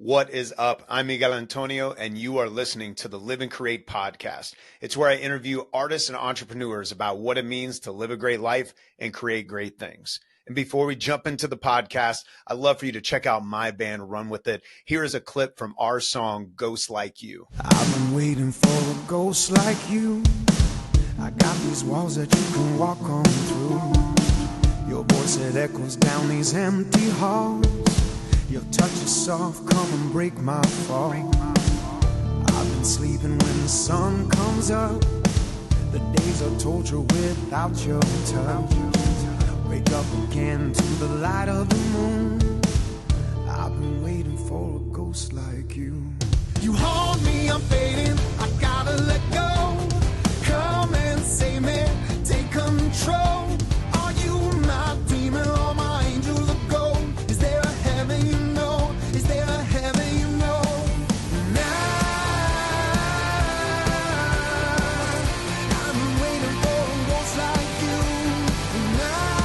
What is up? I'm Miguel Antonio, and you are listening to the Live and Create podcast. It's where I interview artists and entrepreneurs about what it means to live a great life and create great things. And before we jump into the podcast, I'd love for you to check out my band, Run With It. Here is a clip from our song, Ghost Like You. I've been waiting for a ghost like you. I got these walls that you can walk on through. Your voice, it echoes down these empty halls. Your touch is soft, come and break my fall. I've been sleeping when the sun comes up. The days are torture without your touch. Wake up again to the light of the moon. I've been waiting for a ghost like you. You hold me, I'm fading, I gotta let go. Come and save me, take control. Are you my demon or my angel of gold? Is there a heaven you know? Is there a heaven you know? Now I'm waiting for a ghost like you. Now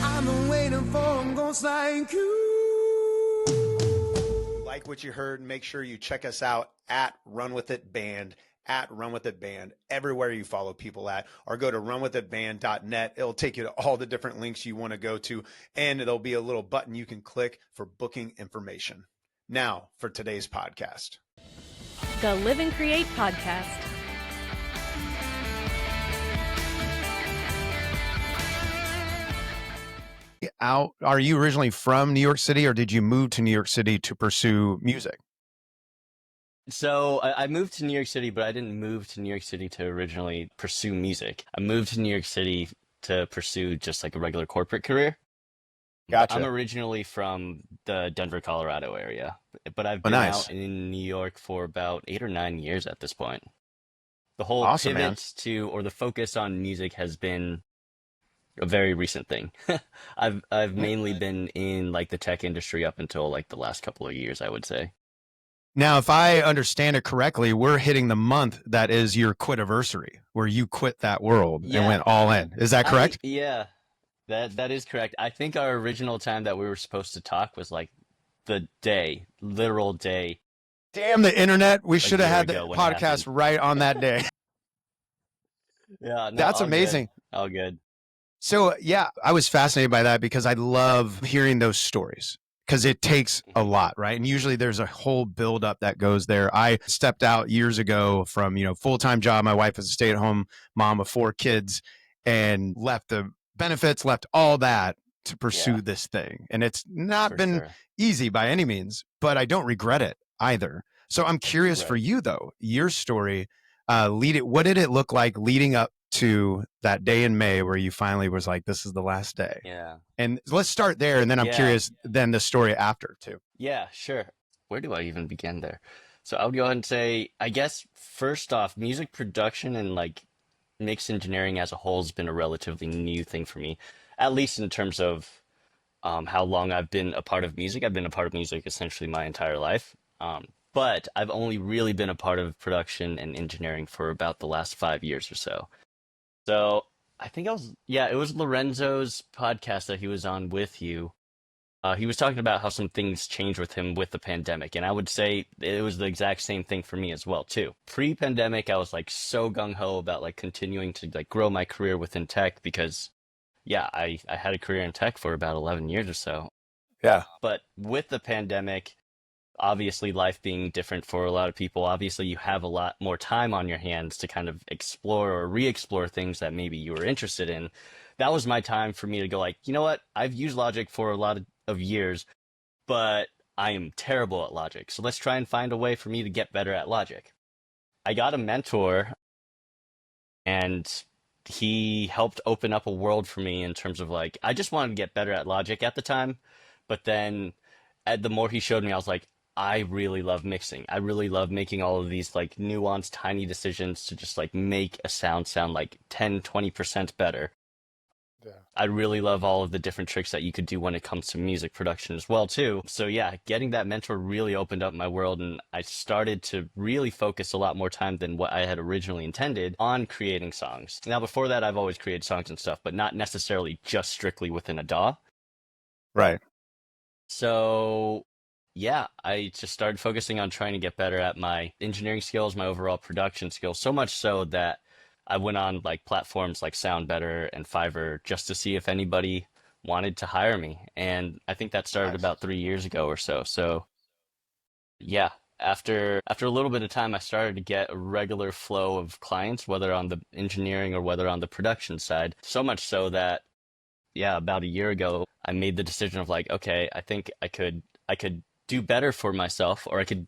I'm waiting for a ghost like you. Like what you heard, make sure you check us out at Run With It Band, everywhere you follow people at, or go to runwithitband.net. It'll take you to all the different links you want to go to, and there'll be a little button you can click for booking information. Now for today's podcast. The Live and Create podcast. Are you originally from New York City, or did you move to New York City to pursue music? So I moved to New York City, but I didn't move to New York City to originally pursue music. I moved to New York City to pursue just like a regular corporate career. Gotcha. I'm originally from the Denver, Colorado area, but I've been nice. out in New York for about 8 or 9 years at this point. The whole Awesome, pivot man. to, or the focus on music has been a very recent thing. I've mainly been in like the tech industry up until like the last couple of years, I would say. Now, if I understand it correctly, we're hitting the month that is your quit-iversary, where you quit that world and Yeah. went all in. Is that correct? Yeah, that is correct. I think our original time that we were supposed to talk was like the day, literal day. Damn the internet. We should have year had the ago when it podcast happened. right on that day. Yeah, no, That's all good. amazing. All good. So, yeah, I was fascinated by that because I love hearing those stories because it takes a lot, right? And usually there's a whole buildup that goes there. I stepped out years ago from, full-time job. My wife is a stay-at-home mom of 4 kids and left the benefits, left all that to pursue Yeah. this thing. And it's not For been sure. easy by any means, but I don't regret it either. So I'm curious for Right. you, though, your story, what did it look like leading up to that day in May where you finally was like, this is the last day? Yeah. And let's start there. And then I'm Yeah. curious, then the story after too. Yeah, sure. Where do I even begin there? So I would go ahead and say, I guess first off, music production and like mix engineering as a whole has been a relatively new thing for me, at least in terms of how long I've been a part of music. I've been a part of music essentially my entire life. But I've only really been a part of production and engineering for about the last 5 years or so. So I think it was Lorenzo's podcast that he was on with you. He was talking about how some things changed with him with the pandemic. And I would say it was the exact same thing for me as well, too. Pre-pandemic, I was like so gung-ho about like continuing to like grow my career within tech because, yeah, I had a career in tech for about 11 years or so. Yeah. But with the pandemic, obviously life being different for a lot of people, obviously you have a lot more time on your hands to kind of explore or re-explore things that maybe you were interested in. That was my time for me to go like, you know what? I've used Logic for a lot of years, but I am terrible at Logic. So let's try and find a way for me to get better at Logic. I got a mentor and he helped open up a world for me in terms of like, I just wanted to get better at Logic at the time. But then the more he showed me, I was like, I really love mixing. I really love making all of these like nuanced, tiny decisions to just like make a sound like 10, 20% better. Yeah. I really love all of the different tricks that you could do when it comes to music production as well, too. So yeah, getting that mentor really opened up my world, and I started to really focus a lot more time than what I had originally intended on creating songs. Now, before that, I've always created songs and stuff, but not necessarily just strictly within a DAW. Right. So yeah, I just started focusing on trying to get better at my engineering skills, my overall production skills, so much so that I went on like platforms like Sound Better and Fiverr just to see if anybody wanted to hire me. And I think that started Nice. about 3 years ago or so. So yeah, after a little bit of time, I started to get a regular flow of clients, whether on the engineering or whether on the production side. So much so that yeah, about a year ago, I made the decision of like, okay, I think I could do better for myself, or I could.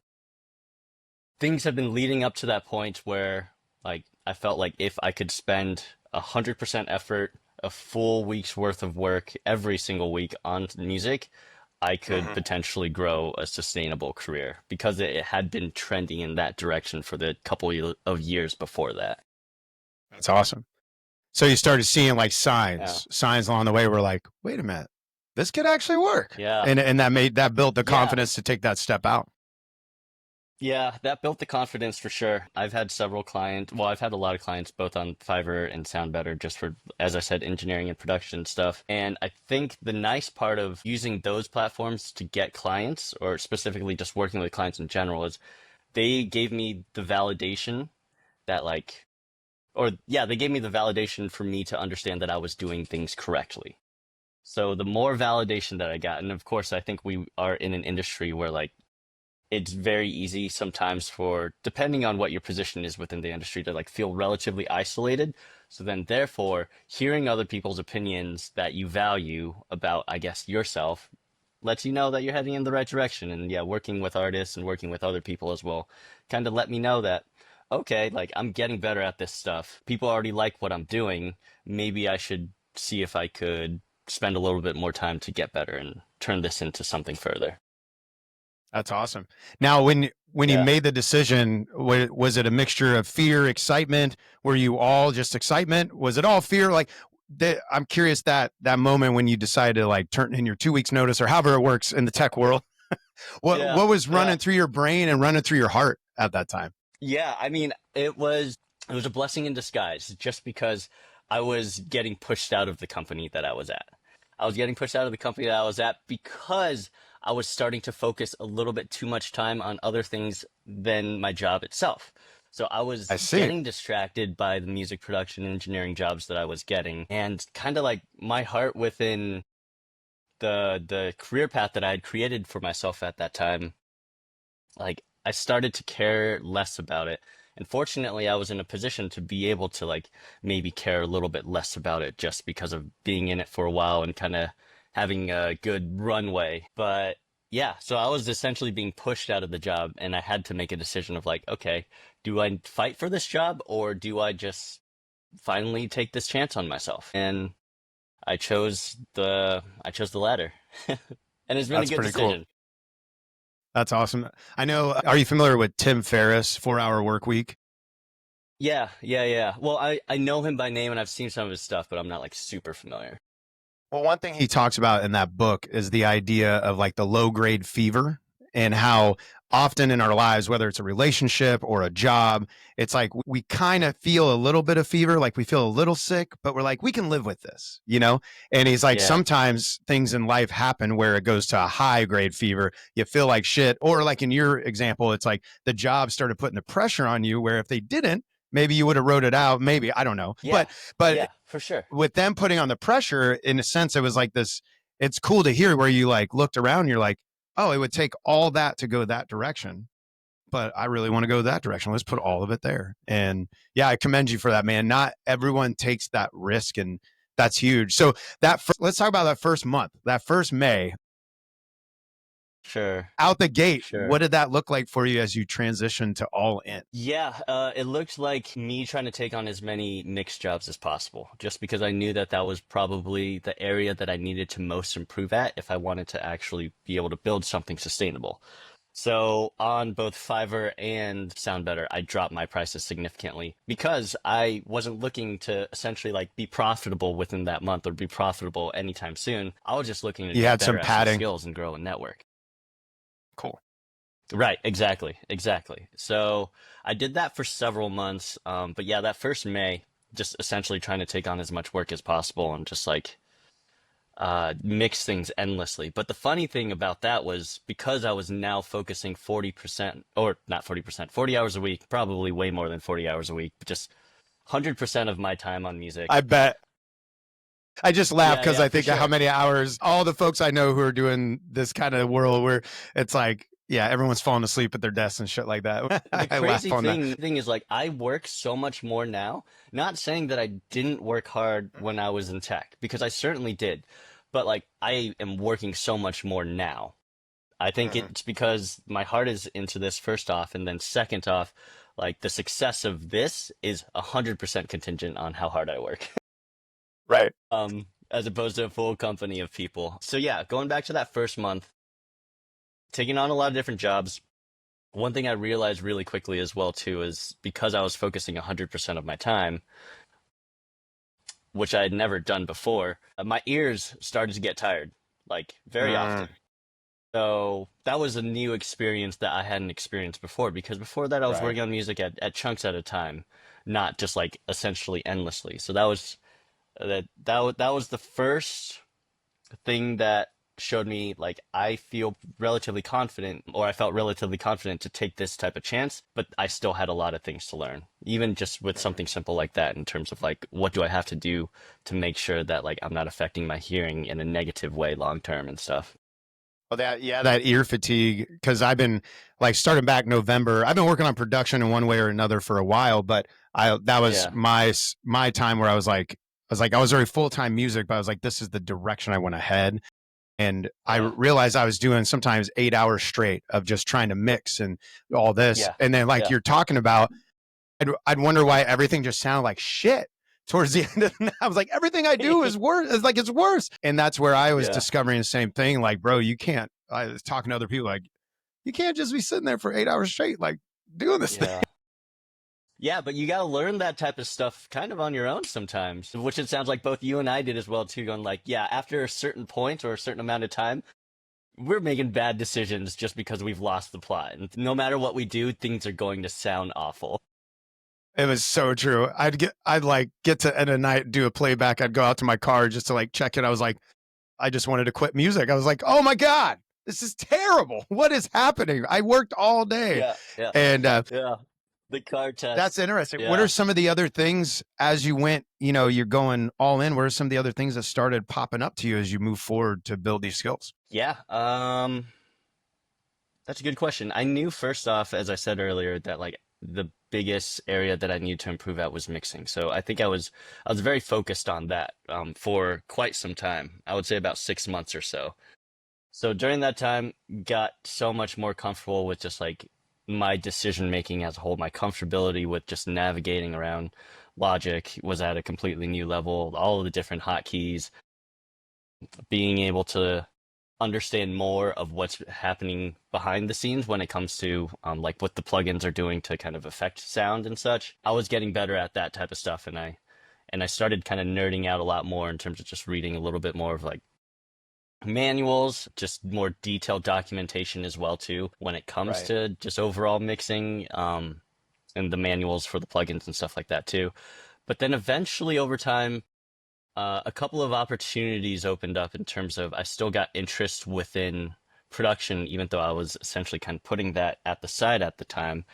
Things have been leading up to that point where like I felt like if I could spend 100% effort, a full week's worth of work every single week on music, I could Mhm. potentially grow a sustainable career because it had been trending in that direction for the of years before that. That's awesome. So you started seeing like Yeah. signs along the way where like, wait a minute, this could actually work. Yeah. And that built the Yeah. confidence to take that step out. Yeah, that built the confidence for sure. I've had several clients, well, I've had a lot of clients both on Fiverr and Sound Better just for, as I said, engineering and production stuff. And I think the nice part of using those platforms to get clients, or specifically just working with clients in general, is they gave me the validation that like, or yeah, they gave me the validation for me to understand that I was doing things correctly. So the more validation that I got, and of course, I think we are in an industry where like it's very easy sometimes for, depending on what your position is within the industry, to like feel relatively isolated. So then therefore, hearing other people's opinions that you value about, I guess, yourself lets you know that you're heading in the right direction. And yeah, working with artists and working with other people as well kind of let me know that, okay, like I'm getting better at this stuff. People already like what I'm doing. Maybe I should see if I could spend a little bit more time to get better and turn this into something further. That's awesome. Now, when you Yeah. made the decision, was it a mixture of fear, excitement? Were you all just excitement? Was it all fear? Like, I'm curious that moment when you decided to like turn in your 2 weeks notice or however it works in the tech world. Yeah. What was Yeah. running through your brain and running through your heart at that time? Yeah, I mean, it was a blessing in disguise just because I was getting pushed out of the company that I was at. I was getting pushed out of the company that I was at because I was starting to focus a little bit too much time on other things than my job itself. So I I was see. getting distracted by the music production and engineering jobs that I was getting, and kind of like my heart within the career path that I had created for myself at that time, like I started to care less about it. And fortunately, I was in a position to be able to like maybe care a little bit less about it just because of being in it for a while and kind of having a good runway. But yeah, so I was essentially being pushed out of the job and I had to make a decision of like, okay, do I fight for this job or do I just finally take this chance on myself? And I chose the latter. And it's been a That's good pretty cool. decision. That's awesome. I know. Are you familiar with Tim Ferriss, 4 Hour Work Week? Yeah, yeah, yeah. Well, I know him by name and I've seen some of his stuff, but I'm not like super familiar. Well, one thing he talks about in that book is the idea of like the low grade fever and how often in our lives, whether it's a relationship or a job, it's like we kind of feel a little bit of fever, like we feel a little sick, but we're like, we can live with this, you know? And he's like, Yeah, sometimes things in life happen where it goes to a high grade fever. You feel like shit. Or like in your example, it's like the job started putting the pressure on you where if they didn't, maybe you would have wrote it out. Maybe, I don't know. yeah, But yeah, for sure. with them putting on the pressure, in a sense, it was like this. It's cool to hear where you like looked around, and you're like, oh, it would take all that to go that direction, but I really want to go that direction. Let's put all of it there. And yeah, I commend you for that, man. Not everyone takes that risk, and that's huge. So let's talk about that first month, that first May Sure, out the gate. sure. What did that look like for you as you transitioned to all in? Yeah, it looked like me trying to take on as many mixed jobs as possible, just because I knew that that was probably the area that I needed to most improve at if I wanted to actually be able to build something sustainable. So on both Fiverr and Sound Better, I dropped my prices significantly because I wasn't looking to essentially like be profitable within that month or be profitable anytime soon. I was just looking to You get had some better at some padding. skills and grow a network. Cool. Right, exactly, exactly. So I did that for several months. But yeah, that first May, just essentially trying to take on as much work as possible and just like mix things endlessly. But the funny thing about that was because I was now focusing 40%, or not 40%, 40 hours a week, probably way more than 40 hours a week, but just 100% of my time on music. I bet. I just laugh because I for think of how sure. many hours all the folks I know who are doing this kind of world where it's like, yeah, everyone's falling asleep at their desks and shit like that. The I laugh crazy on that. thing is like I work so much more now. Not saying that I didn't work hard when I was in tech, because I certainly did. But like I am working so much more now. I think Mhm. it's because my heart is into this first off, and then second off, like the success of this is 100% contingent on how hard I work. Right. As opposed to a full company of people. So yeah, going back to that first month, taking on a lot of different jobs. One thing I realized really quickly as well too is because I was focusing 100% of my time, which I had never done before, my ears started to get tired, like very often. So that was a new experience that I hadn't experienced before, because before that I was Right. working on music at chunks at a time, not just like essentially endlessly. So that was that was the first thing that showed me like I feel relatively confident, or I felt relatively confident to take this type of chance, but I still had a lot of things to learn, even just with something simple like that, in terms of like what do I have to do to make sure that like I'm not affecting my hearing in a negative way long term and stuff. Well, that ear fatigue, because I've been like starting back November. I've been working on production in one way or another for a while, but that was Yeah. my time where I was like I was very full-time music, but I was like, this is the direction I want to head. And I Yeah. realized I was doing sometimes 8 hours straight of just trying to mix and all this. Yeah. And then like Yeah. you're talking about, I'd wonder why everything just sounded like shit towards the end of the night. I was like, everything I do is worse. It's like, it's worse. And that's where I was Yeah. discovering the same thing. Like, bro, you can't, I was talking to other people, like, you can't just be sitting there for 8 hours straight, like doing this thing. Yeah. Yeah, but you got to learn that type of stuff kind of on your own sometimes, which it sounds like both you and I did as well too, going like, yeah, after a certain point or a certain amount of time, we're making bad decisions just because we've lost the plot. And no matter what we do, things are going to sound awful. It was so true. I'd like get to end of night, do a playback. I'd go out to my car just to like check it. I was like, I just wanted to quit music. I was like, oh my God, this is terrible. What is happening? I worked all day. Yeah, yeah, And yeah. The car test. that's interesting. Yeah. What are some of the other things as you went, you're going all in? What are some of the other things that started popping up to you as you move forward to build these skills? Yeah, that's a good question. I knew first off, as I said earlier, that like the biggest area that I needed to improve at was mixing. So I think I was very focused on that for quite some time. I would say about 6 months or so. So during that time, got so much more comfortable with just like my decision making as a whole. My comfortability with just navigating around Logic was at a completely new level. All of the different hotkeys, being able to understand more of what's happening behind the scenes when it comes to like what the plugins are doing to kind of affect sound and such. I was getting better at that type of stuff, and I started kind of nerding out a lot more in terms of just reading a little bit more of like manuals, just more detailed documentation as well too when it comes Right. to just overall mixing, and the manuals for the plugins and stuff like that too. But then eventually over time, a couple of opportunities opened up in terms of I still got interest within production, even though I was essentially kind of putting that at the side at the time.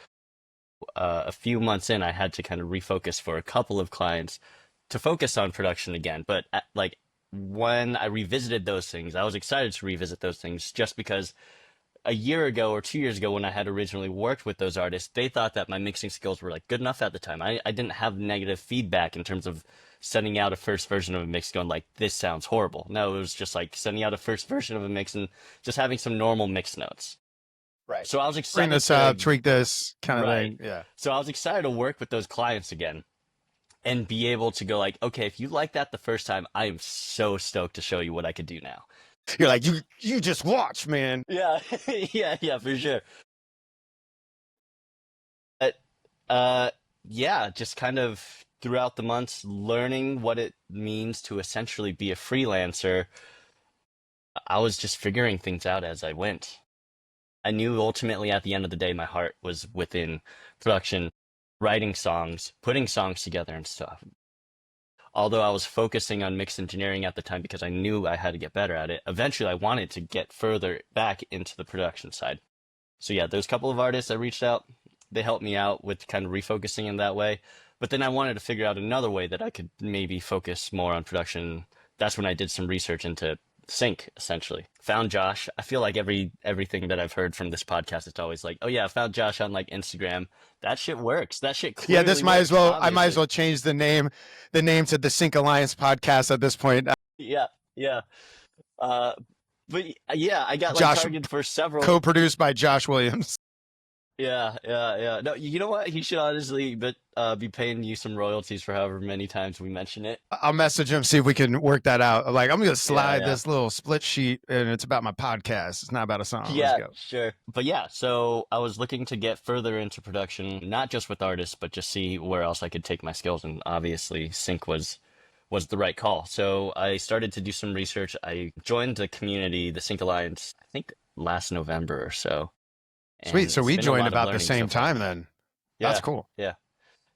A few months in, I had to kind of refocus for a couple of clients to focus on production again. But like when I revisited those things, I was excited to revisit those things just because a year ago or 2 years ago when I had originally worked with those artists, they thought that my mixing skills were like good enough at the time. I didn't have negative feedback in terms of sending out a first version of a mix going like, this sounds horrible. No, it was just like sending out a first version of a mix and just having some normal mix notes. Right. So I was Bring excited this to, up, tweak this kind of Right. thing. Yeah. so I was excited to work with those clients again and be able to go like, okay, if you like that the first time, I am so stoked to show you what I could do now. You're like, you just watch, man. Yeah, yeah, for sure. But yeah, just kind of throughout the months learning what it means to essentially be a freelancer, I was just figuring things out as I went. I knew ultimately at the end of the day, my heart was within production, writing songs, putting songs together and stuff. although I was focusing on mix engineering at the time because I knew I had to get better at it, eventually I wanted to get further back into the production side. So yeah, there's a couple of artists that reached out. They helped me out with kind of refocusing in that way. But then I wanted to figure out another way that I could maybe focus more on production. That's when I did some research into sync, essentially. Found Josh. I feel like everything that I've heard from this podcast, it's always like, oh yeah, I found Josh on like Instagram. That shit works. That shit clearly Yeah, this might works, as well. I obviously. might as well change the name to the Sync Alliance podcast at this point. Yeah, yeah. But yeah, I got like Josh, targeted for several. co-produced by Josh Williams. Yeah, yeah, yeah. No, you know what? He should honestly be paying you some royalties for however many times we mention it. I'll message him, see if we can work that out. Like, I'm gonna slide yeah. this little split sheet, and it's about my podcast. It's not about a song. Yeah, Let's go. sure. But yeah, so I was looking to get further into production, not just with artists, but just see where else I could take my skills. And obviously, sync was the right call. So I started to do some research. I joined the community, the Sync Alliance, I think last November or so. Sweet. And So it's we been a joined lot of about the learning same so far. time then. That's Yeah, cool. yeah,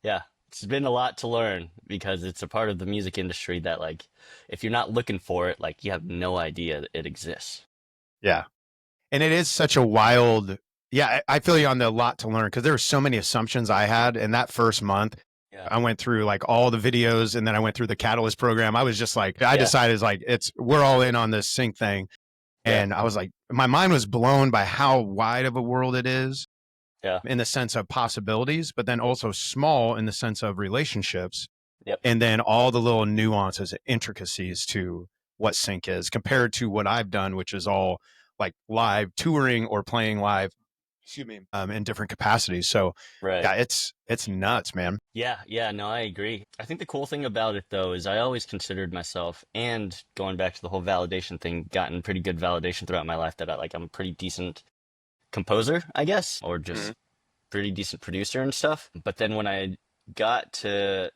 yeah. It's been a lot to learn because it's a part of the music industry that, like, if you're not looking for it, like, you have no idea that it exists. Yeah. And it is such a wild, yeah, I feel you on the lot to learn because there were so many assumptions I had in that first month. Yeah. I went through like all the videos and then I went through the Catalyst program. I was just like, I Yeah. decided like, we're all in on this sync thing. And I was like, my mind was blown by how wide of a world it is. Yeah. In the sense of possibilities, but then also small in the sense of relationships. Yep. And then all the little nuances and intricacies to what sync is compared to what I've done, which is all like live touring or playing live, in different capacities. So Right. yeah, it's nuts, man. Yeah, yeah, no, I agree. I think the cool thing about it, though, is I always considered myself, and going back to the whole validation thing, gotten pretty good validation throughout my life that I'm a pretty decent composer, I guess, or just pretty decent producer and stuff. But then when I got to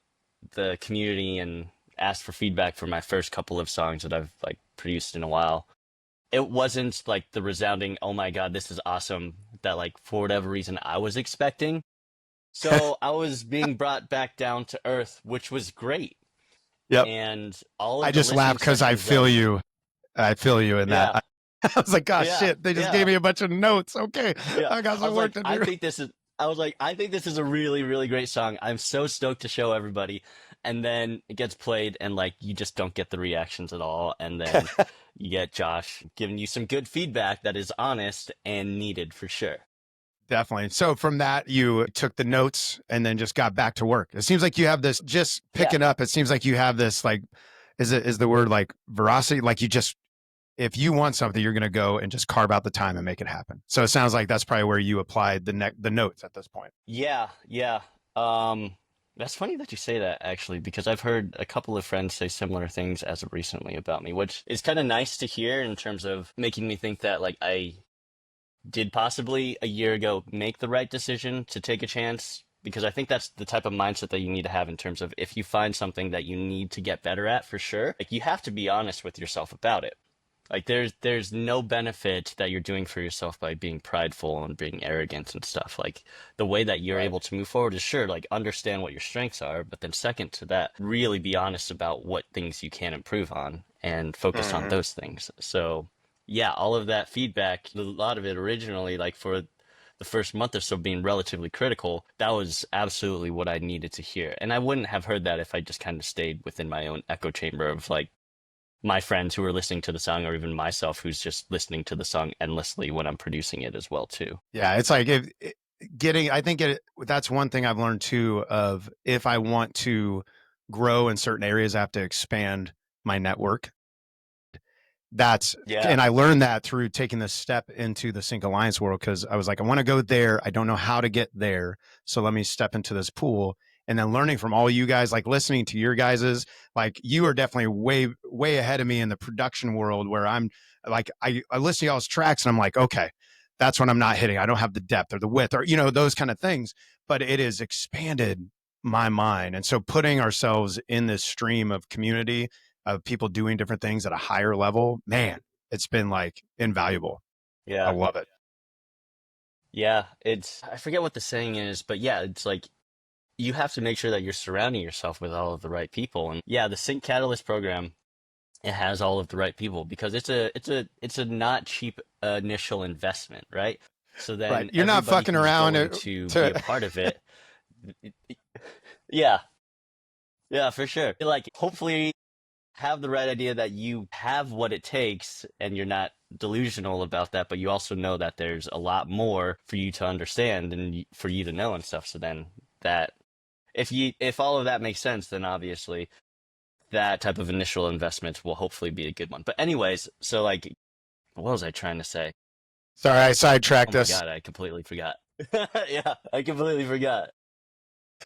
the community and asked for feedback for my first couple of songs that I've like produced in a while, it wasn't like the resounding, oh my God, this is awesome, that like for whatever reason I was expecting. So I was being brought back down to earth, which was great. Yep. And all of I the just laugh listening because I sessions feel that- you. I feel you in that. I was like, gosh, Yeah, shit, they just yeah. gave me a bunch of notes. Okay. Yeah. I got some work to do. I think this is a really, really great song. I'm so stoked to show everybody. And then it gets played and like you just don't get the reactions at all. And then you get Josh giving you some good feedback that is honest and needed for sure. Definitely. So from that, you took the notes and then just got back to work. It seems like you have this just picking up. It seems like you have this like, is the word like veracity? Like you just, if you want something, you're going to go and just carve out the time and make it happen. So it sounds like that's probably where you applied the notes at this point. Yeah, yeah. That's funny that you say that actually, because I've heard a couple of friends say similar things as of recently about me, which is kind of nice to hear in terms of making me think that like I did possibly a year ago make the right decision to take a chance, because I think that's the type of mindset that you need to have in terms of if you find something that you need to get better at for sure, like you have to be honest with yourself about it. Like there's no benefit that you're doing for yourself by being prideful and being arrogant and stuff. Like the way that you're able to move forward is sure, like understand what your strengths are, but then second to that, really be honest about what things you can improve on and focus on those things. So yeah, all of that feedback, a lot of it originally, like for the first month or so being relatively critical, that was absolutely what I needed to hear. And I wouldn't have heard that if I just kind of stayed within my own echo chamber of like my friends who are listening to the song, or even myself who's just listening to the song endlessly when I'm producing it as well too. Yeah, it's like that's one thing I've learned too, of if I want to grow in certain areas, I have to expand my network. And I learned that through taking this step into the Sync Alliance world, because I was like, I want to go there. I don't know how to get there. So let me step into this pool. And then learning from all you guys, like listening to your guys's, like you are definitely way, way ahead of me in the production world, where I'm like, I listen to y'all's tracks and I'm like, okay, that's when I'm not hitting. I don't have the depth or the width or, those kind of things, but it has expanded my mind. And so putting ourselves in this stream of community of people doing different things at a higher level, man, it's been like invaluable. Yeah. I love it. Yeah. I forget what the saying is, but yeah, it's like, you have to make sure that you're surrounding yourself with all of the right people. And yeah, the Sync Catalyst program, it has all of the right people because it's a not cheap initial investment, right? So Right. then You're not everybody fucking who's around going to be a to part of it, yeah, yeah, for sure. Like, hopefully have the right idea that you have what it takes and you're not delusional about that, but you also know that there's a lot more for you to understand and for you to know and stuff. So then that if all of that makes sense, then obviously that type of initial investment will hopefully be a good one. But anyways, so like, what was I trying to say? Sorry, I Oh sidetracked my us. God, I completely forgot. Yeah, I completely forgot.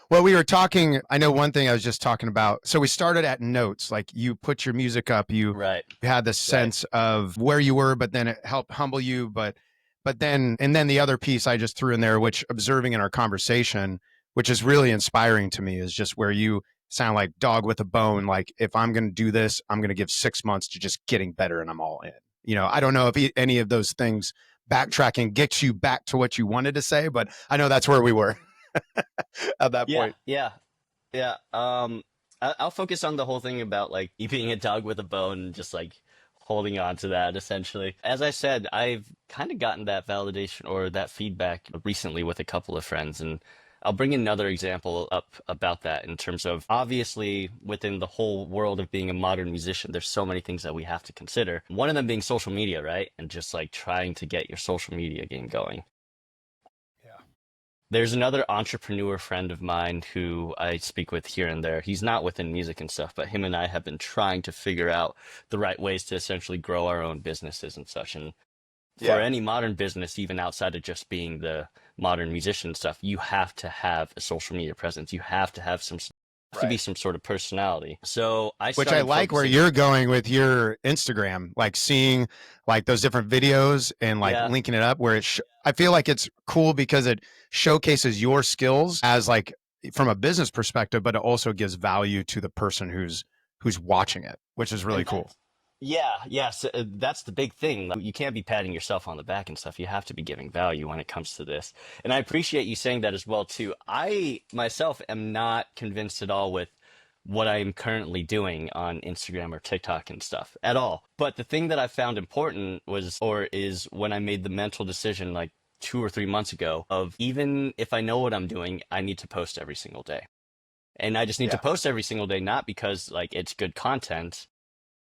Well, we were talking, I know one thing I was just talking about. So we started at notes, like you put your music up, you Right, had the right. sense of where you were, but then it helped humble you. But then, and then the other piece I just threw in there, which observing in our conversation, which is really inspiring to me, is just where you sound like dog with a bone. Like, if I'm going to do this, I'm going to give 6 months to just getting better and I'm all in. You know, I don't know if any of those things backtracking gets you back to what you wanted to say, but I know that's where we were at that Yeah, point. yeah, yeah. I'll focus on the whole thing about like you being a dog with a bone and just like holding on to that essentially. As I said, I've kind of gotten that validation or that feedback recently with a couple of friends, and I'll bring another example up about that in terms of obviously within the whole world of being a modern musician, there's so many things that we have to consider. One of them being social media, right? And just like trying to get your social media game going. Yeah. There's another entrepreneur friend of mine who I speak with here and there. He's not within music and stuff, but him and I have been trying to figure out the right ways to essentially grow our own businesses and such. And for Yeah. any modern business, even outside of just being the modern musician stuff, you have to have a social media presence. You have to have to be Right. some sort of personality. So I Which I started like where focusing. you're going with your Instagram, like seeing like those different videos and like Yeah, linking it up where I feel like it's cool because it showcases your skills as like from a business perspective, but it also gives value to the person who's watching it, which is really and cool. yeah, yeah. So that's the big thing. Like, you can't be patting yourself on the back and stuff. You have to be giving value when it comes to this. And I appreciate you saying that as well too. I myself am not convinced at all with what I am currently doing on Instagram or TikTok and stuff at all. But the thing that I found important is when I made the mental decision like 2 or 3 months ago of even if I know what I'm doing, I need to post every single day. And I just need to Yeah. post every single day, not because like it's good content,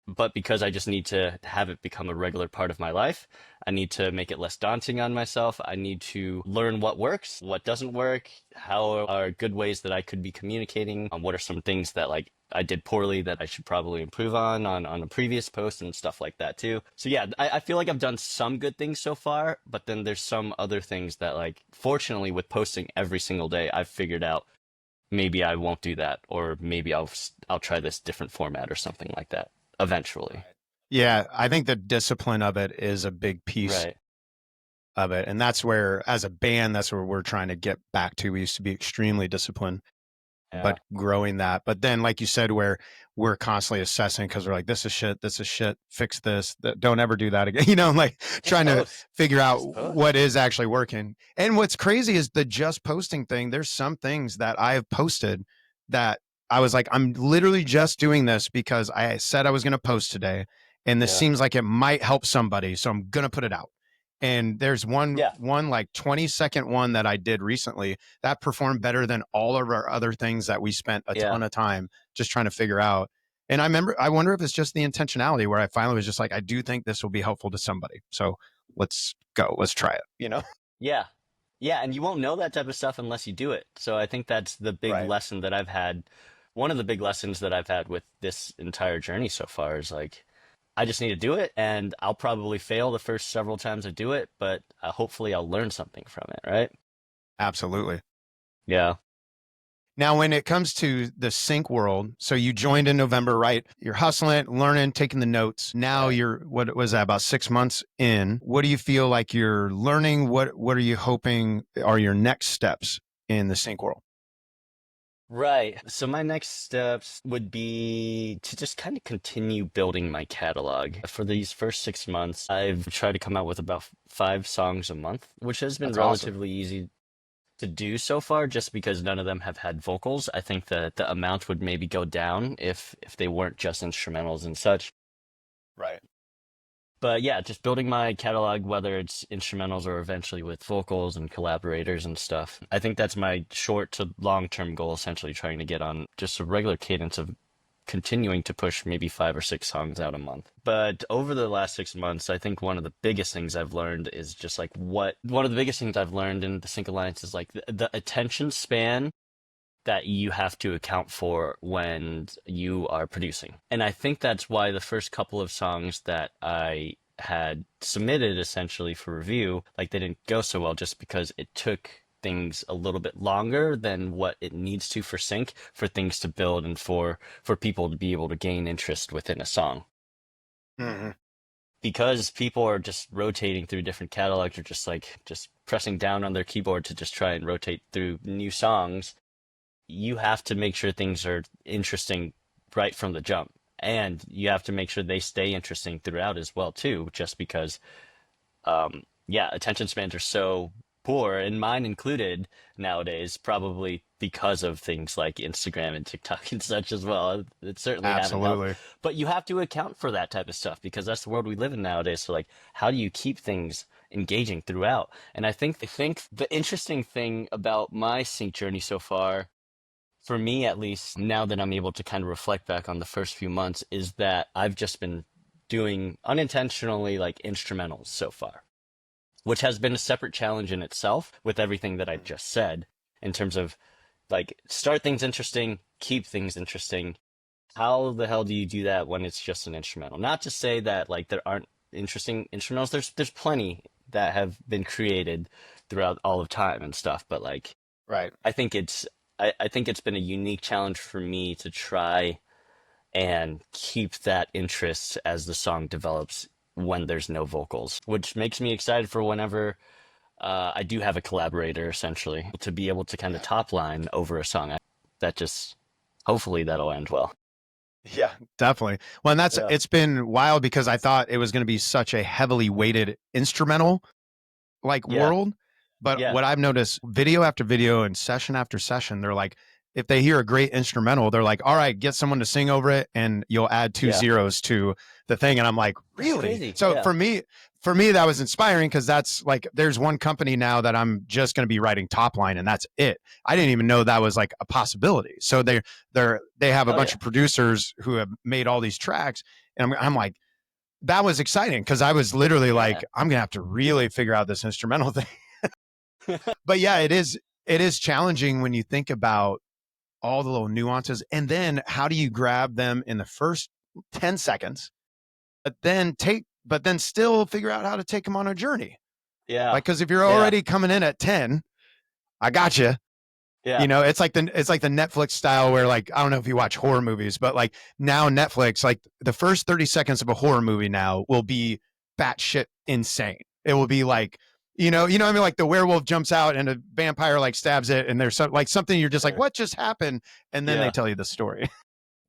but because I just need to have it become a regular part of my life. I need to make it less daunting on myself. I need to learn what works, what doesn't work, how are good ways that I could be communicating, what are some things that like I did poorly that I should probably improve on a previous post and stuff like that too. So yeah, I feel like I've done some good things so far, but then there's some other things that like, fortunately with posting every single day, I've figured out maybe I won't do that, or maybe I'll try this different format or something like that eventually. Yeah. I think the discipline of it is a big piece Right. of it. And that's where, as a band, that's where we're trying to get back to. We used to be extremely disciplined, Yeah. but growing that. But then, like you said, where we're constantly assessing because we're like, this is shit, fix this, don't ever do that again. You know, like Just trying to post. figure out Just post. what is actually working. And what's crazy is the just posting thing. There's some things that I have posted that I was like, I'm literally just doing this because I said I was going to post today. And this Yeah. seems like it might help somebody. So I'm going to put it out. And there's one Yeah. like 20-second one that I did recently that performed better than all of our other things that we spent a Yeah. ton of time just trying to figure out. And I wonder if it's just the intentionality where I finally was just like, I do think this will be helpful to somebody. So let's go, let's try it, you know? Yeah. Yeah. And you won't know that type of stuff unless you do it. So I think that's the big Right. lesson that I've had. One of the big lessons that I've had with this entire journey so far is like, I just need to do it, and I'll probably fail the first several times I do it, but hopefully I'll learn something from it, right? Absolutely. Yeah. Now, when it comes to the sync world, so you joined in November, right? You're hustling, learning, taking the notes. Now Right. you're, what was that, about 6 months in? What do you feel like you're learning? What are you hoping are your next steps in the sync world? Right. So my next steps would be to just kind of continue building my catalog. For these first 6 months, I've tried to come out with about 5 songs a month, which has been That's awesome. relatively easy. to do so far, just because none of them have had vocals. I think that the amount would maybe go down if they weren't just instrumentals and such. Right. But yeah, just building my catalog, whether it's instrumentals or eventually with vocals and collaborators and stuff. I think that's my short to long term goal, essentially trying to get on just a regular cadence of continuing to push maybe 5 or 6 songs out a month. But over the last 6 months, I think one of the biggest things I've learned is just like one of the biggest things I've learned in the Sync Alliance is like the attention span that you have to account for when you are producing. And I think that's why the first couple of songs that I had submitted essentially for review, like they didn't go so well just because it took things a little bit longer than what it needs to for sync, for things to build and for people to be able to gain interest within a song. Mm-hmm. Because people are just rotating through different catalogs, or just pressing down on their keyboard to just try and rotate through new songs, you have to make sure things are interesting right from the jump. And you have to make sure they stay interesting throughout as well, too, just because, attention spans are so poor, and mine included nowadays, probably because of things like Instagram and TikTok and such as well. It certainly haven't helped. But you have to account for that type of stuff, because that's the world we live in nowadays. So like, how do you keep things engaging throughout? And I think the interesting thing about my sync journey so far, for me at least, now that I'm able to kind of reflect back on the first few months, is that I've just been doing unintentionally like instrumentals so far, which has been a separate challenge in itself with everything that I just said, in terms of like, start things interesting, keep things interesting. How the hell do you do that when it's just an instrumental? Not to say that like there aren't interesting instrumentals. There's plenty that have been created throughout all of time and stuff, but like, Right. I think it's been a unique challenge for me to try and keep that interest as the song develops when there's no vocals, which makes me excited for whenever I do have a collaborator, essentially, to be able to kind of top line over a song. Hopefully that'll end well. Yeah, definitely. Well, and it's been wild, because I thought it was going to be such a heavily weighted instrumental world. But what I've noticed, video after video and session after session, they're like, if they hear a great instrumental, they're like, all right, get someone to sing over it, and you'll add 2 zeros to the thing. And I'm like, really? So for me, that was inspiring, because that's like, there's one company now that I'm just going to be writing top line, and that's it. I didn't even know that was like a possibility. So they have a bunch of producers who have made all these tracks, and I'm like, that was exciting, because I was literally like, I'm going to have to really figure out this instrumental thing. But yeah, it is challenging when you think about all the little nuances, and then how do you grab them in the first 10 seconds, but then still figure out how to take them on a journey. Yeah. Like, cause if you're already coming in at 10, I got you. Yeah. You know, it's like the Netflix style where, like, I don't know if you watch horror movies, but like now Netflix, like the first 30 seconds of a horror movie now will be batshit insane. It will be like, you know what I mean? Like the werewolf jumps out and a vampire like stabs it, and there's something you're just like, what just happened? And then they tell you the story.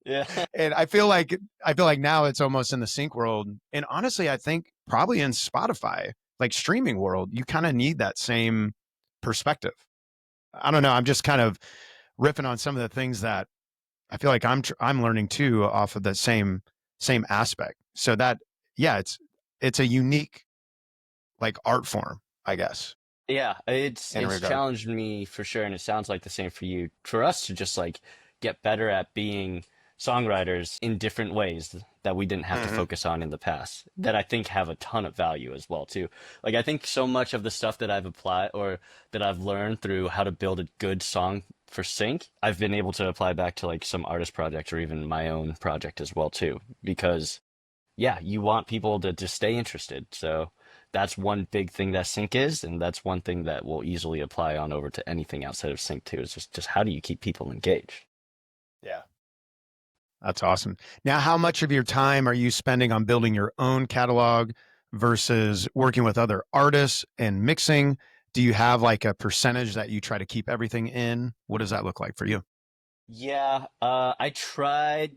Yeah. And I feel like now it's almost in the sync world. And honestly, I think probably in Spotify, like streaming world, you kind of need that same perspective. I don't know. I'm just kind of riffing on some of the things that I feel like I'm learning too off of the same aspect. So that, yeah, it's a unique like art form, I guess. Yeah, it's challenged me for sure, and it sounds like the same for you. For us to just like get better at being songwriters in different ways that we didn't have to focus on in the past, that I think have a ton of value as well too. Like I think so much of the stuff that I've applied or that I've learned through how to build a good song for sync, I've been able to apply back to like some artist project or even my own project as well too, because yeah, you want people to just stay interested. So that's one big thing that sync is, and that's one thing that will easily apply on over to anything outside of sync too, is just how do you keep people engaged? Yeah. That's awesome. Now, how much of your time are you spending on building your own catalog versus working with other artists and mixing? Do you have like a percentage that you try to keep everything in? What does that look like for you? Yeah, I tried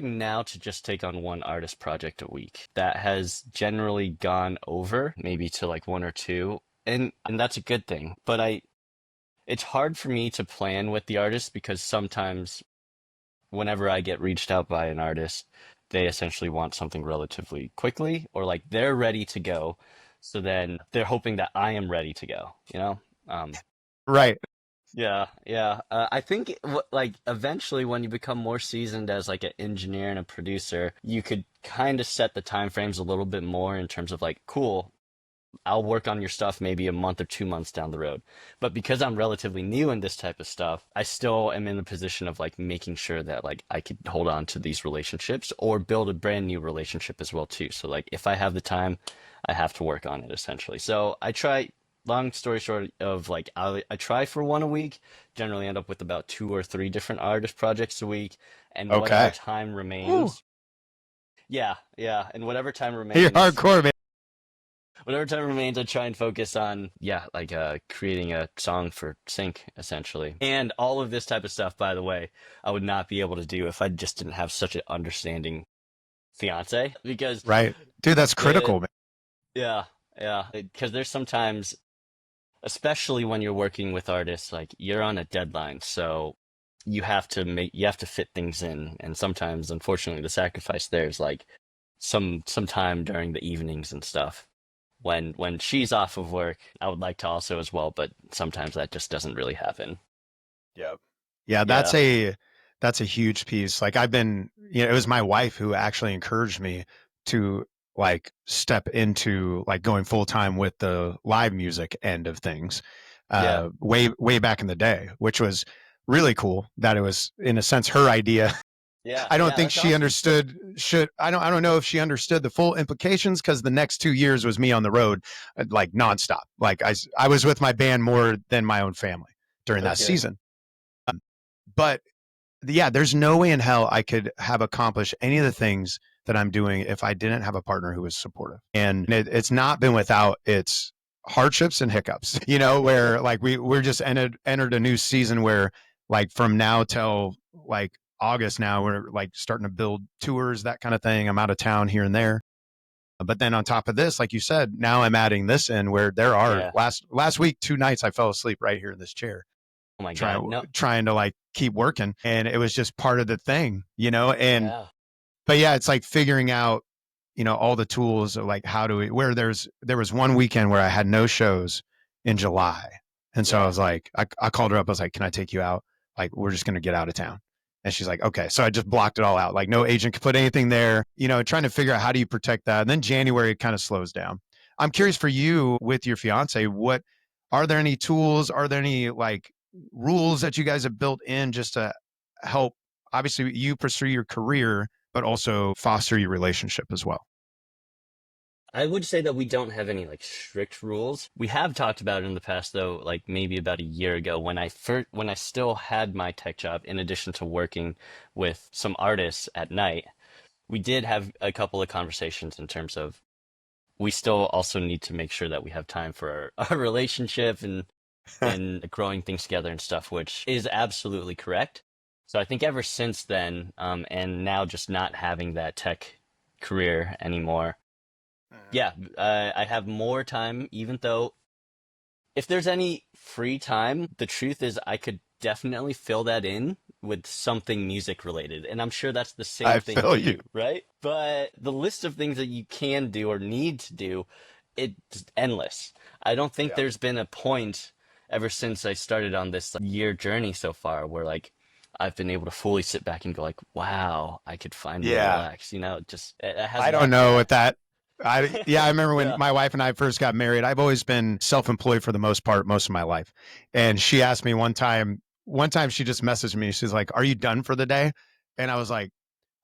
now to just take on one artist project a week. That has generally gone over maybe to like 1 or 2, and that's a good thing. But it's hard for me to plan with the artist because sometimes whenever I get reached out by an artist, they essentially want something relatively quickly or like they're ready to go. So then they're hoping that I am ready to go, you know? Um, Right. yeah, yeah. I think like eventually when you become more seasoned as like an engineer and a producer, you could kind of set the time frames a little bit more in terms of like, cool, I'll work on your stuff maybe a month or 2 months down the road. But because I'm relatively new in this type of stuff, I still am in the position of like making sure that like I could hold on to these relationships or build a brand new relationship as well too. So like if I have the time, I have to work on it essentially. So I try, long story short of like I try for one a week, generally end up with about 2 or 3 different artist projects a week, and whatever Okay. time Woo. remains. Yeah, yeah, and whatever time You're remains, hardcore, man. whatever time remains, I try and focus on, yeah, like creating a song for sync, essentially. And all of this type of stuff, by the way, I would not be able to do if I just didn't have such an understanding fiance. Because, Right. Dude, that's the, critical, man. yeah, yeah, because there's sometimes, especially when you're working with artists, like you're on a deadline, so you have to fit things in, and sometimes, unfortunately, the sacrifice there is like some time during the evenings and stuff when she's off of work. I would like to also as well, but sometimes that just doesn't really happen. Yep. Yeah, Yeah, that's a huge piece. Like I've been, it was my wife who actually encouraged me to like step into like going full time with the live music end of things. yeah, Way back in the day, which was really cool that it was in a sense her idea. yeah, I don't yeah. think That's she awesome. understood should I don't know if she understood the full implications because the next 2 years was me on the road like nonstop. Like I was with my band more than my own family during that Okay. season. But yeah, there's no way in hell I could have accomplished any of the things that I'm doing if I didn't have a partner who was supportive. And it's not been without its hardships and hiccups, where like we're just entered a new season where like from now till like August now, we're like starting to build tours, that kind of thing. I'm out of town here and there. But then on top of this, like you said, now I'm adding this in where there are Yeah. last week, 2 nights I fell asleep right here in this chair Oh my God. trying No. trying to like keep working, and it was just part of the thing, and Yeah. but yeah, it's like figuring out all the tools of like how do we where there was one weekend where I had no shows in July, and so I Yeah. was like I called her up. I was like, can I take you out? Like we're just going to get out of town. And she's like, okay. So I just blocked it all out. Like no agent could put anything there, trying to figure out how do you protect that. And then January kind of slows down. I'm curious for you with your fiance, what are there any tools? Are there any like rules that you guys have built in just to help obviously you pursue your career, but also foster your relationship as well? I would say that we don't have any like strict rules. We have talked about it in the past though, like maybe about a year ago when I still had my tech job in addition to working with some artists at night. We did have a couple of conversations in terms of we still also need to make sure that we have time for our relationship and growing things together and stuff, which is absolutely correct. So I think ever since then, and now just not having that tech career anymore, yeah, I have more time, even though if there's any free time, the truth is I could definitely fill that in with something music related. And I'm sure that's the same I thing feel for you. you, right? But the list of things that you can do or need to do, it's endless. I don't think Yeah. there's been a point ever since I started on this year journey so far where like I've been able to fully sit back and go like, wow, I could finally Yeah. relax. Just it I hasn't don't happened know yet. what that. I remember when Yeah. my wife and I first got married. I've always been self-employed for the most part, most of my life. And she asked me one time she just messaged me. She's like, "Are you done for the day?" And I was like,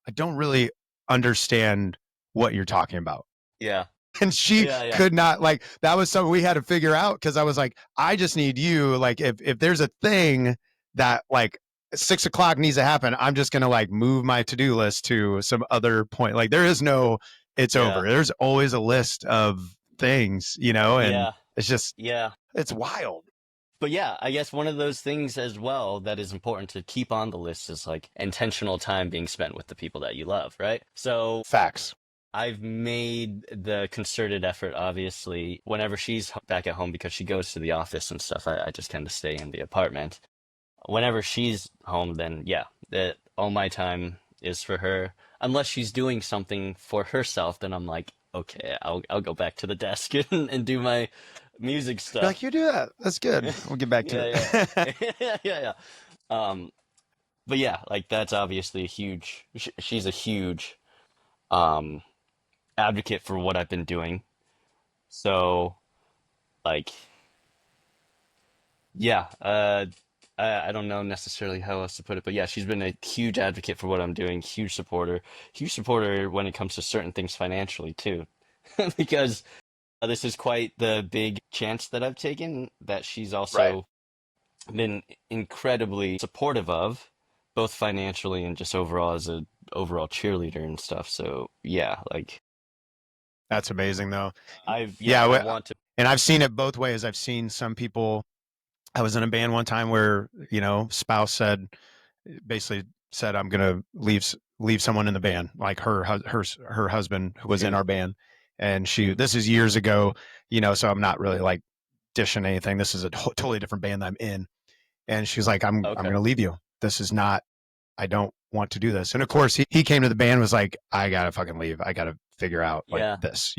"I don't really understand what you're talking about." Yeah. And she Yeah. Yeah. could not like that was something we had to figure out because I was like, I just need you. Like if there's a thing that like 6 o'clock needs to happen, I'm just gonna like move my to-do list to some other point. Like there is no it's over. Yeah. There's always a list of things, and Yeah. it's just Yeah. it's wild. But yeah, I guess one of those things as well that is important to keep on the list is like intentional time being spent with the people that you love, right? So Facts. I've made the concerted effort, obviously, whenever she's back at home because she goes to the office and stuff. I just kind of stay in the apartment. Whenever she's home, then yeah, all my time is for her. Unless she's doing something for herself, then I'm like, okay, I'll go back to the desk and do my music You're like, stuff. you do that. That's good. We'll get back to Yeah, it. yeah, yeah, yeah. Um, but yeah, like that's obviously a huge. She's a huge um advocate for what I've been doing. So like, yeah, I don't know necessarily how else to put it, but yeah, she's been a huge advocate for what I'm doing, huge supporter when it comes to certain things financially too, because this is quite the big chance that I've taken that she's Right. also been incredibly supportive of, both financially and just overall as a overall cheerleader and stuff. So yeah, like That's amazing, though. I Yeah, want to. and I've seen it both ways. I've seen some people. I was in a band one time where spouse said basically said I'm gonna leave someone in the band, like her husband who was in Mhm, our band, and mhm. this is years ago, so I'm not really like dishing anything. This is a totally different band that I'm in, and she's like, I'm Okay. gonna leave you. This is not. I don't want to do this. And of course, he came to the band and was like, I gotta fucking leave. I gotta figure out like Yeah, this.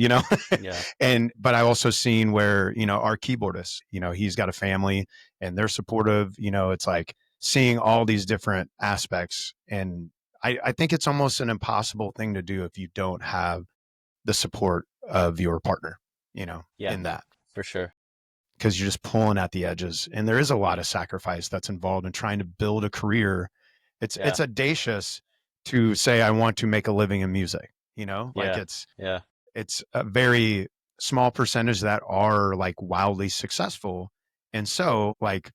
yeah, And but I also seen where our keyboardist, he's got a family and they're supportive. It's like seeing all these different aspects, and I think it's almost an impossible thing to do if you don't have the support of your partner. yeah, In that, for sure. because you're just pulling at the edges, and there is a lot of sacrifice that's involved in trying to build a career. It's Yeah, audacious to say I want to make a living in music. Like yeah, yeah, it's a very small percentage that are like wildly successful, and so like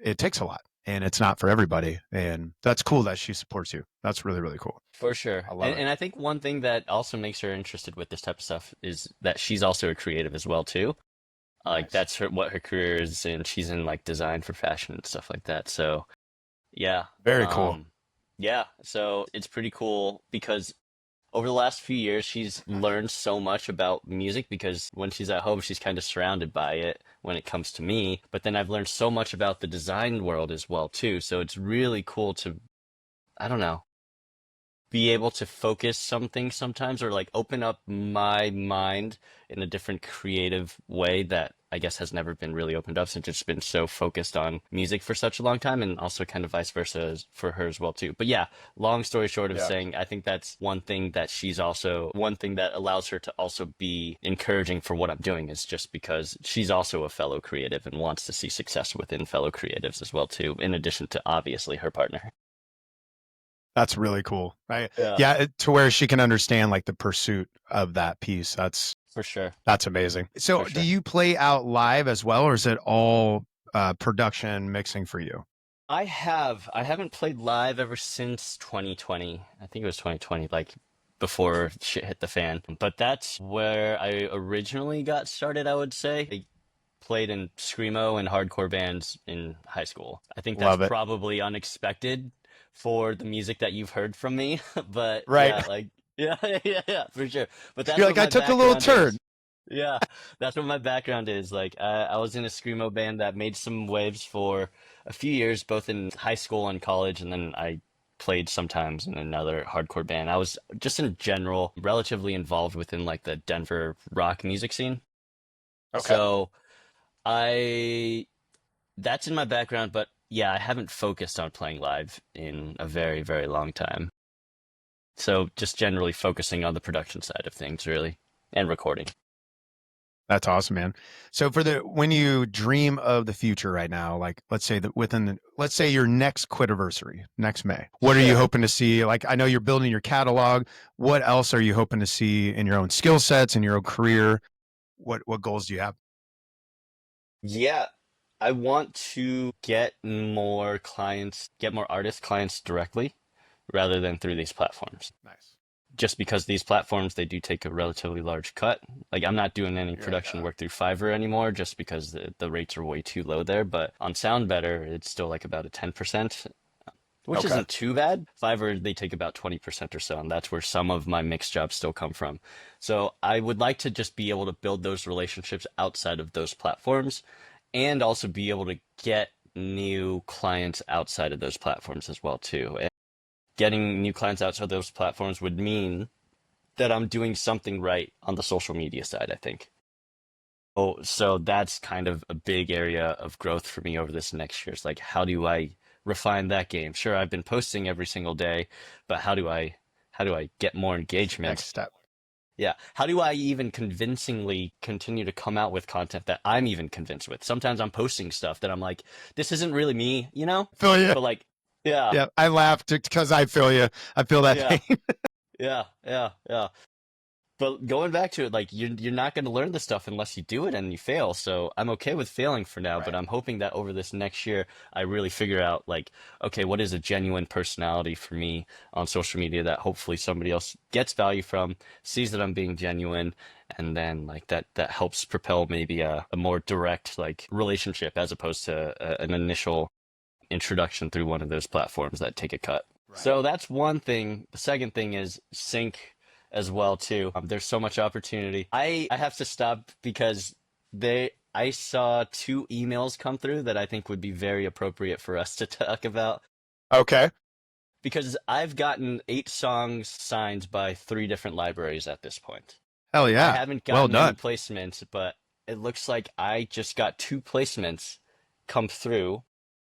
it takes a lot, and it's not for everybody. And that's cool that she supports you. That's really, really cool. for sure. I love And it. and I think one thing that also makes her interested with this type of stuff is that she's also a creative as well too. Like Nice. that's what her career is, and she's in like design for fashion and stuff like that. So yeah, Very cool. um, yeah. So it's pretty cool because over the last few years, she's learned so much about music because when she's at home, she's kind of surrounded by it when it comes to me. But then I've learned so much about the design world as well too. So it's really cool to, I don't know, be able to focus something sometimes or like open up my mind in a different creative way that I guess has never been really opened up since it's been so focused on music for such a long time, and also kind of vice versa for her as well too. But yeah, long story short of Yeah. saying, I think that's one thing that she's also one thing that allows her to also be encouraging for what I'm doing is just because she's also a fellow creative and wants to see success within fellow creatives as well too, in addition to obviously her partner. That's really cool. Right. Yeah, Yeah. To where she can understand like the pursuit of that piece. for sure. That's amazing. So For do sure. you play out live as well, or is it all production mixing for you? I haven't played live ever since 2020. I think it was 2020, like before shit hit the fan. But that's where I originally got started, I would say. I played in screamo and hardcore bands in high school. I think that's Love it. probably unexpected for the music that you've heard from me, but Right. yeah, like yeah, yeah, yeah, for sure. But that's You're what like, I my took a little background turn. is. Yeah, that's what my background is. Like, I was in a screamo band that made some waves for a few years, both in high school and college, and then I played sometimes in another hardcore band. I was just in general relatively involved within like the Denver rock music scene. Okay. So I that's in my background, but yeah, I haven't focused on playing live in a very, very long time. So just generally focusing on the production side of things, really, and recording. That's awesome, man. So when you dream of the future right now, like let's say that let's say your next quitiversary, next May, what are you Sure. hoping to see? Like I know you're building your catalog. What else are you hoping to see in your own skill sets, in your own career? What goals do you have? Yeah, I want to get more clients, get more artist clients directly rather than through these platforms. Nice. Just because these platforms, they do take a relatively large cut. Like I'm not doing any You're like, production work through Fiverr anymore just because the rates are way too low there. But on Sound Better, it's still like about a 10% which Okay. isn't too bad. Fiverr, they take about 20% or so, and that's where some of my mix jobs still come from. So I would like to just be able to build those relationships outside of those platforms and also be able to get new clients outside of those platforms as well too. And getting new clients outside of those platforms would mean that I'm doing something right on the social media side, I think. Oh, so that's kind of a big area of growth for me over this next year. It's like, how do I refine that game? Sure, I've been posting every single day, but how do I get more Next engagement? step. Yeah. How do I even convincingly continue to come out with content that I'm even convinced with? Sometimes I'm posting stuff that I'm like, this isn't really me, you know? Feel you. But like, yeah, Yeah, I laughed because I feel you. I feel that yeah, pain. yeah. But going back to it, like you're not going to learn this stuff unless you do it and you fail. So I'm okay with failing for now, but Right. I'm hoping that over this next year, I really figure out like, okay, what is a genuine personality for me on social media that hopefully somebody else gets value from, sees that I'm being genuine, and then like that helps propel maybe a more direct like relationship as opposed to an initial introduction through one of those platforms that take a cut. Right. So that's one thing. The second thing is sync as well too. There's so much opportunity. I have to stop because I saw two emails come through that I think would be very appropriate for us to talk about Okay. because I've gotten 8 songs signed by 3 different libraries at this point. Hell I yeah. haven't Well gotten any done. placements, but it looks like I just got 2 placements come through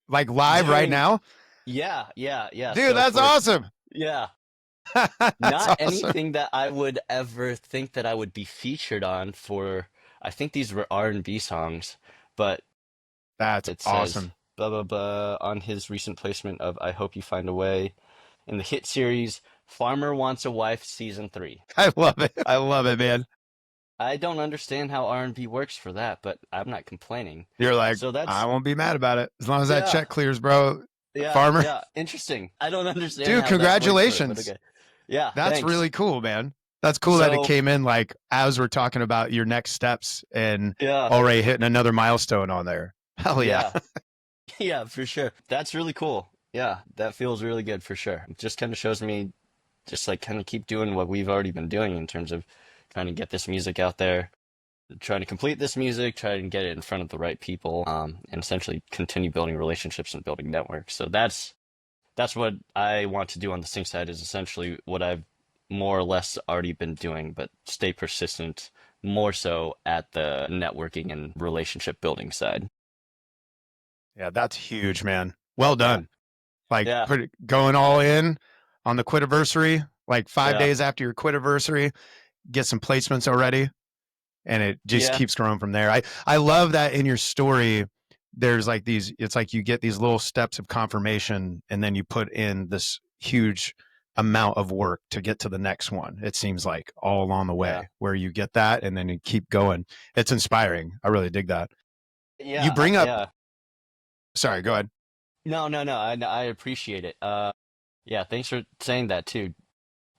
Like live right doing now? yeah. Dude, So that's for awesome. yeah, That's not awesome. anything that I would ever think that I would be featured on for, I think these were R&B songs, but That's it says awesome. blah blah blah on his recent placement of I Hope You Find a Way in the hit series Farmer Wants a Wife Season 3. I love it. I love it, man. I don't understand how R&B works for that, but I'm not complaining. You're like, So I that's won't be mad about it. As long as that yeah, check clears, bro. Farmer. yeah, interesting. I don't understand Dude, how that works for it, but congratulations. okay. Yeah, That's thanks. really cool, man. That's cool that it So, came in like as we're talking about your next steps and yeah, already hitting another milestone on there. Hell yeah. yeah. Yeah, for sure. That's really cool. Yeah, that feels really good for sure. It just kind of shows me just like kind of keep doing what we've already been doing in terms of trying to get this music out there, trying to complete this music, trying to get it in front of the right people, and essentially continue building relationships and building networks. So that's what I want to do on the sync side is essentially what I've more or less already been doing, but stay persistent more so at the networking and relationship building side. Yeah, that's huge, man. Well Yeah. done. Like Yeah. going all in on the quitiversary, like 5 days Yeah. after your quitiversary, get some placements already, and it just Yeah. keeps growing from there. I love that in your story. There's like these. It's like you get these little steps of confirmation, and then you put in this huge amount of work to get to the next one. It seems like all along the Yeah. way, where you get that, and then you keep going. It's inspiring. I really dig that. You Yeah. bring up. Yeah. Sorry, go ahead. No, I appreciate it. Yeah, thanks for saying that too.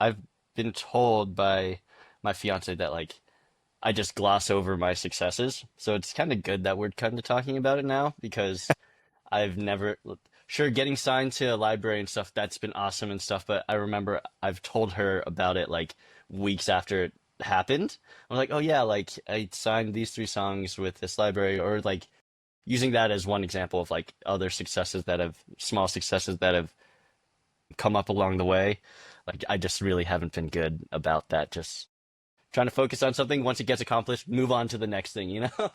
I've been told by my fiance that like I just gloss over my successes. So it's kind of good that we're kind of talking about it now because I've never, sure, getting signed to a library and stuff, that's been awesome and stuff. But I remember I've told her about it like weeks after it happened. I'm like, oh yeah, like I signed these 3 songs with this library, or like using that as one example of like other small successes that have come up along the way. Like I just really haven't been good about that. Just trying to focus on something. Once it gets accomplished, move on to the next thing, you know?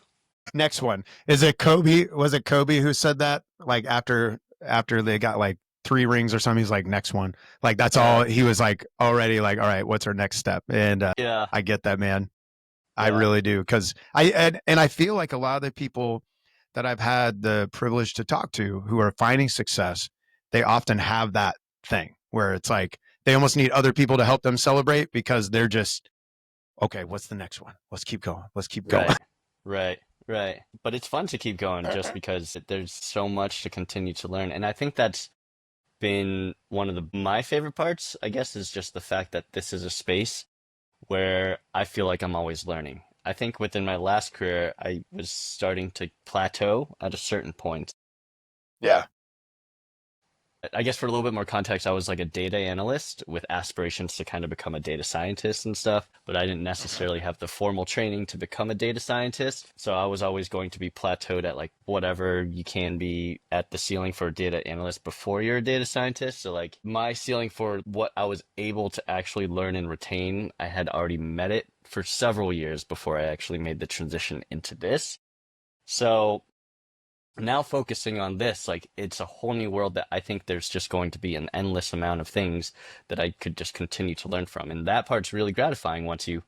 Next one. Is it Kobe? Was it Kobe who said that? Like after they got like 3 rings or something, he's like, next one. Like that's all Yeah. he was like already like, all right, what's our next step? And Yeah. I get that, man. I Yeah. really do. Cause and I feel like a lot of the people that I've had the privilege to talk to who are finding success, they often have that thing where it's like they almost need other people to help them celebrate because they're just, okay, what's the next one? Let's keep going. Let's keep going. Right. Right. Right. But it's fun to keep going just because there's so much to continue to learn. And I think that's been one of my favorite parts, I guess, is just the fact that this is a space where I feel like I'm always learning. I think within my last career, I was starting to plateau at a certain point. Yeah. I guess for a little bit more context, I was like a data analyst with aspirations to kind of become a data scientist and stuff, but I didn't necessarily have the formal training to become a data scientist. So I was always going to be plateaued at like whatever you can be at the ceiling for a data analyst before you're a data scientist. So like my ceiling for what I was able to actually learn and retain, I had already met it for several years before I actually made the transition into this. So now focusing on this, like it's a whole new world that I think there's just going to be an endless amount of things that I could just continue to learn from. And that part's really gratifying once you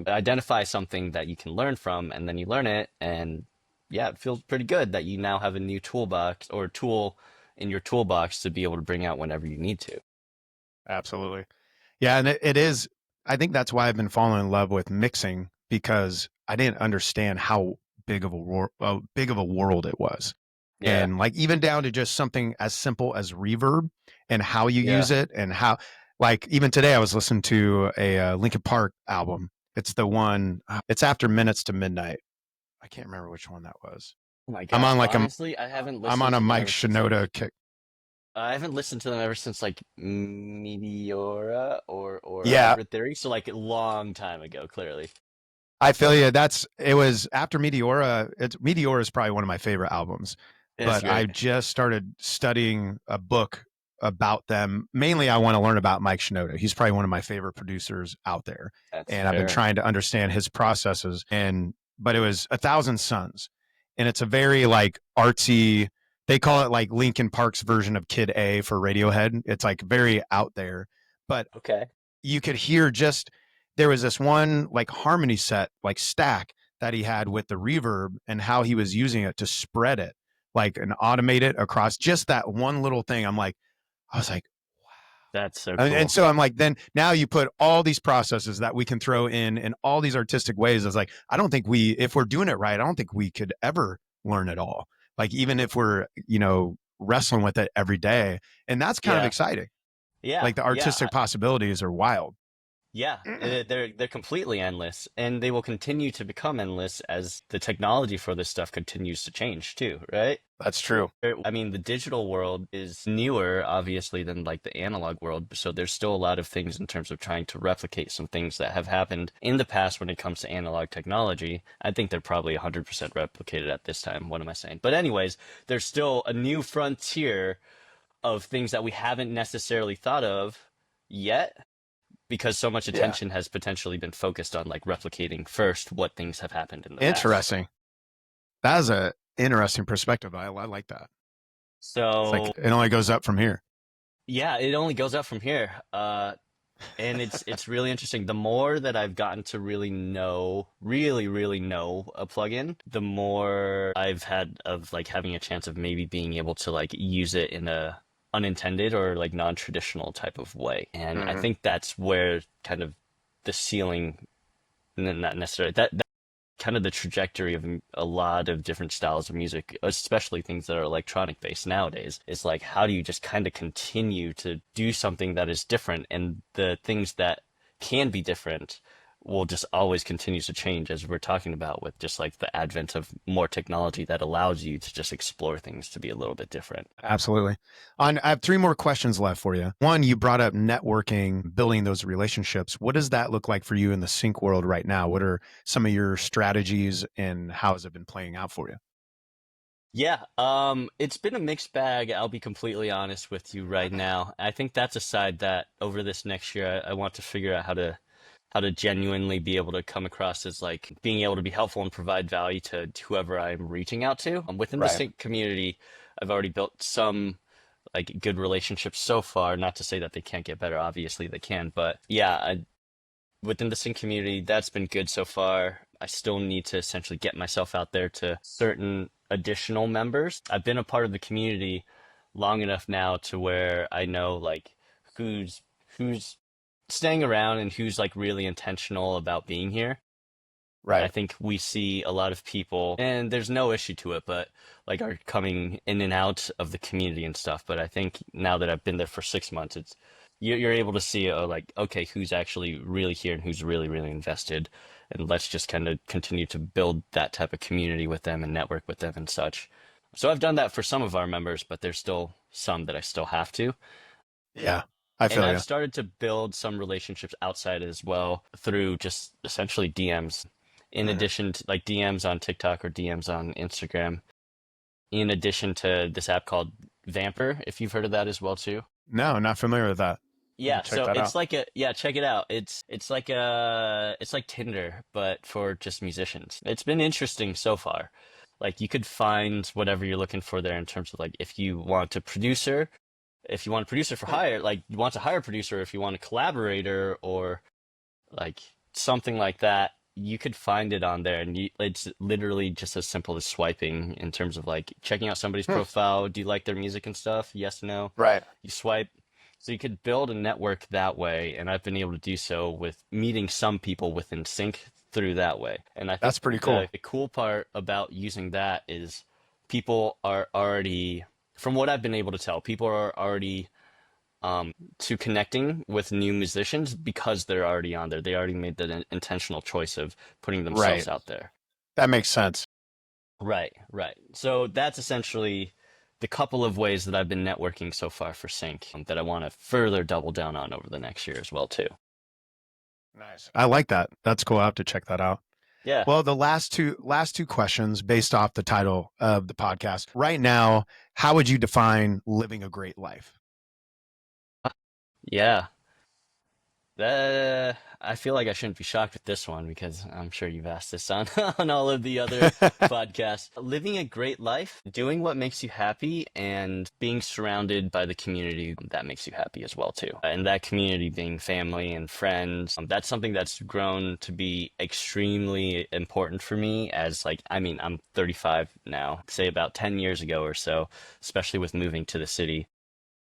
identify something that you can learn from and then you learn it. And yeah, it feels pretty good that you now have a new toolbox or tool in your toolbox to be able to bring out whenever you need to. Absolutely. Yeah. And it is, I think that's why I've been falling in love with mixing, because I didn't understand how big of a world it was. Yeah. And like even down to just something as simple as reverb and how you use it, and how, like even today I was listening to a Linkin Park album. It's the one, it's After Minutes to Midnight. I can't remember which one that was. Oh my gosh, I'm on like honestly, I haven't listened I'm on to a them Mike ever since, like, Shinoda kick. I haven't listened to them ever since like Meteora or Yeah, Hybrid Theory, so like a long time ago, clearly. I feel you. It was after Meteora. Meteora is probably one of my favorite albums, It's but I great. just started studying a book about them. Mainly, I want to learn about Mike Shinoda. He's probably one of my favorite producers out there, That's and I've been fair. trying to understand his processes. But it was A Thousand Suns, and it's a very like artsy. They call it like Linkin Park's version of Kid A for Radiohead. It's like very out there, but Okay. you could hear just, there was this one like harmony set, like stack that he had with the reverb, and how he was using it to spread it like and automate it across just that one little thing. I was like, That's so and cool. so I'm like, then now you put all these processes that we can throw in all these artistic ways. It's like, I don't think if we're doing it right, I don't think we could ever learn it all. Like, even if we're, wrestling with it every day. And that's kind of Yeah. exciting. Yeah. Like the Yeah. artistic possibilities are wild. Yeah, they're completely endless, and they will continue to become endless as the technology for this stuff continues to change too, right? That's true. I mean, the digital world is newer, obviously, than like the analog world. So there's still a lot of things in terms of trying to replicate some things that have happened in the past when it comes to analog technology. I think they're probably 100% replicated at this time. What am I saying? But anyways, there's still a new frontier of things that we haven't necessarily thought of yet, because so much Yeah. attention has potentially been focused on like replicating first what things have happened in the past. Interesting. That is a interesting perspective. I like that. It's So like it only goes up from here. yeah, it only goes up from here. And it's really interesting. The more that I've gotten to really know a plugin, the more I've had of like having a chance of maybe being able to like use it in a unintended or like non-traditional type of way. And I think that's where kind of the ceiling, not necessarily that kind of the trajectory of a lot of different styles of music, especially things that are electronic based nowadays, is like, how do you just kind of continue to do something that is different? And the things that can be different will just always continue to change, as we're talking about with just like the advent of more technology that allows you to just explore things to be a little bit different. Absolutely. I have 3 more questions left for you. One, you brought up networking, building those relationships. What does that look like for you in the sync world right now? What are some of your strategies, and how has it been playing out for you? Yeah, it's been a mixed bag. I'll be completely honest with you right now. I think that's a side that over this next year, I want to figure out how to genuinely be able to come across as like being able to be helpful and provide value to whoever I'm reaching out to. Within the Right. sync community, I've already built some like good relationships so far. Not to say that they can't get better. Obviously they can, but yeah, within the sync community, that's been good so far. I still need to essentially get myself out there to certain additional members. I've been a part of the community long enough now to where I know like who's staying around and who's like really intentional about being here. I Right. think we see a lot of people, and there's no issue to it, but like are coming in and out of the community and stuff. But I think now that I've been there for 6 months, you're able to see like, okay, who's actually really here and who's really, really invested. And let's just kind of continue to build that type of community with them and network with them and such. So I've done that for some of our members, but there's still some that I still have to. Yeah, I And feel I've you. started to build some relationships outside as well through just essentially DMs, in Mhm. addition to like DMs on TikTok or DMs on Instagram, in addition to this app called Vamper, if you've heard of that as well too. No, not familiar with that. I Yeah, can check so that it's out. like a yeah, check it out. It's like Tinder, but for just musicians. It's been interesting so far. Like you could find whatever you're looking for there in terms of like if you want a producer, if you want a producer for hire, like you want to hire a producer, if you want a collaborator or like something like that, you could find it on there. And it's literally just as simple as swiping in terms of like checking out somebody's Hmm. profile. Do you like their music and stuff? Yes, no. Right. You swipe. So you could build a network that way. And I've been able to do so with meeting some people within sync through that way. And I think That's pretty cool. the cool part about using that is people are already, from what I've been able to tell, people are already to connecting with new musicians because they're already on there. They already made the intentional choice of putting themselves Right. out there. That makes sense. Right, right. So that's essentially the couple of ways that I've been networking so far for Sync that I want to further double down on over the next year as well too. Nice. I like that. That's cool. I'll have to check that out. Yeah. Well, the last two questions based off the title of the podcast. Right now, how would you define living a great life? Yeah. I feel like I shouldn't be shocked with this one because I'm sure you've asked this on on all of the other podcasts. Living a great life, doing what makes you happy, and being surrounded by the community that makes you happy as well too. And that community being family and friends. That's something that's grown to be extremely important for me as like, I mean, I'm 35 now, say about 10 years ago or so, especially with moving to the city.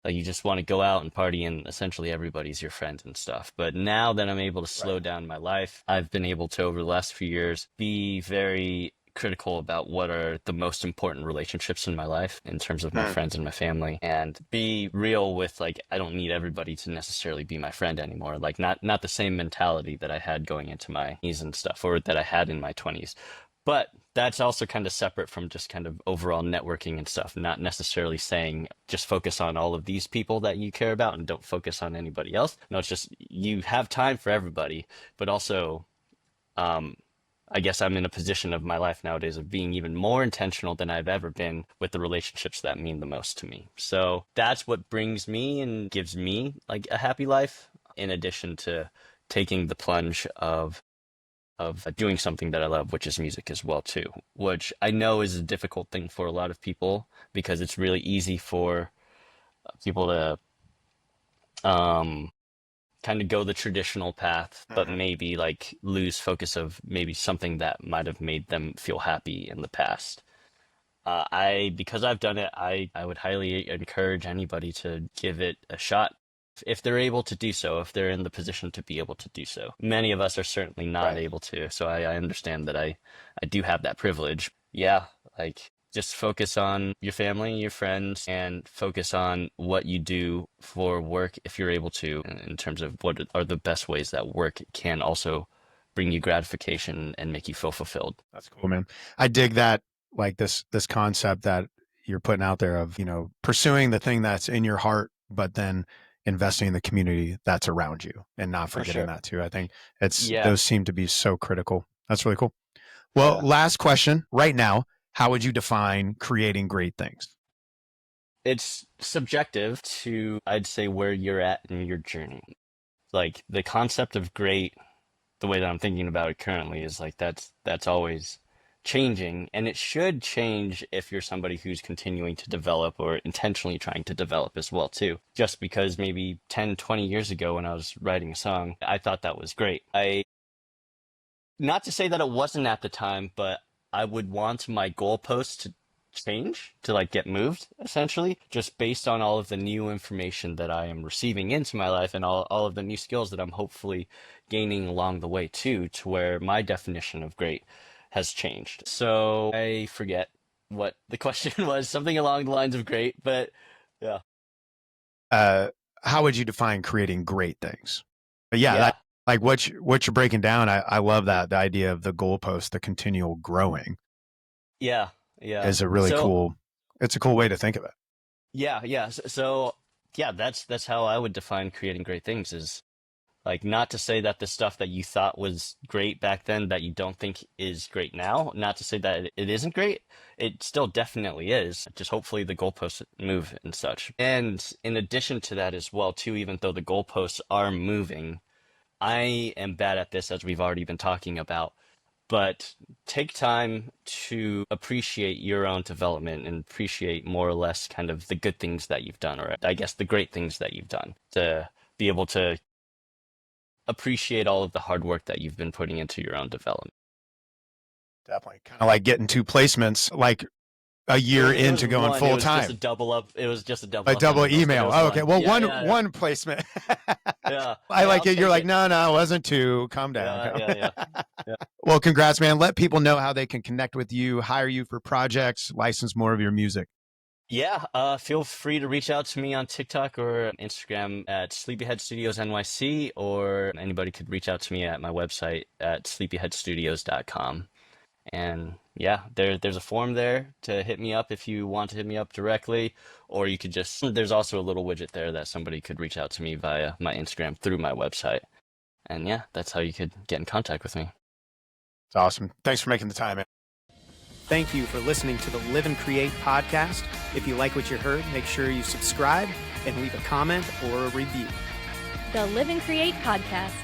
Like you just want to go out and party and essentially everybody's your friend and stuff. But now that I'm able to slow Right. down my life, I've been able to, over the last few years, be very critical about what are the most important relationships in my life in terms of my Hmm. friends and my family and be real with like I don't need everybody to necessarily be my friend anymore. Like not the same mentality that I had going into my 20s and stuff or that I had in my 20s. But that's also kind of separate from just kind of overall networking and stuff, not necessarily saying just focus on all of these people that you care about and don't focus on anybody else. No, it's just you have time for everybody, but also um, I guess I'm in a position of my life nowadays of being even more intentional than I've ever been with the relationships that mean the most to me. So that's what brings me and gives me like a happy life, in addition to taking the plunge of doing something that I love, which is music as well too, which I know is a difficult thing for a lot of people because it's really easy for people to um kind of go the traditional path, but Mhm. maybe like lose focus of maybe something that might have made them feel happy in the past. Because I've done it, I would highly encourage anybody to give it a shot if they're able to do so, if they're in the position to be able to do so. Many of us are certainly not Right. able to, so I understand that I do have that privilege. Yeah, like just focus on your family, your friends, and focus on what you do for work if you're able to, in terms of what are the best ways that work can also bring you gratification and make you feel fulfilled. That's cool, man. I dig that, like this concept that you're putting out there of, pursuing the thing that's in your heart, but then investing in the community that's around you and not For forgetting sure. that too. I think Yeah, those seem to be so critical. That's really cool. Well, yeah. last question right now. How would you define creating great things? It's subjective to, I'd say, where you're at in your journey. Like the concept of great, the way that I'm thinking about it currently is like that's always changing, and it should change if you're somebody who's continuing to develop or intentionally trying to develop as well too. Just because maybe 10, 20 years ago when I was writing a song, I thought that was great. I Not to say that it wasn't at the time, but I would want my goalposts to change, to like get moved, essentially, just based on all of the new information that I am receiving into my life and all of the new skills that I'm hopefully gaining along the way too, to where my definition of great has changed. So I forget what the question was, something along the lines of great, but yeah. Uh, how would you define creating great things? But yeah, Yeah. that like what you're breaking down. I love that, the idea of the goalpost, the continual growing Yeah. Yeah. is a really So cool. It's a cool way to think of it. Yeah. So yeah, that's how I would define creating great things is like not to say that the stuff that you thought was great back then that you don't think is great now, not to say that it isn't great. It still definitely is. Just hopefully the goalposts move and such. And in addition to that as well, too, even though the goalposts are moving, I am bad at this as we've already been talking about. But take time to appreciate your own development and appreciate more or less kind of the good things that you've done, or I guess the great things that you've done to be able to appreciate all of the hard work that you've been putting into your own development. Definitely. Kind of like getting 2 placements like a year into going full time. Just a double up. It was just a double. A double email. Oh, okay. Well, one placement. Yeah. I like it. You're like, no, it wasn't 2. Calm down. Yeah. Well, congrats, man. Let people know how they can connect with you, hire you for projects, license more of your music. Yeah, feel free to reach out to me on TikTok or Instagram at Sleepyhead Studios NYC, or anybody could reach out to me at my website at sleepyheadstudios.com. And yeah, there's a form there to hit me up if you want to hit me up directly, or you could there's also a little widget there that somebody could reach out to me via my Instagram through my website. And yeah, that's how you could get in contact with me. It's awesome. Thanks for making the time, man. Thank you for listening to the Live and Create podcast. If you like what you heard, make sure you subscribe and leave a comment or a review. The Live and Create podcast.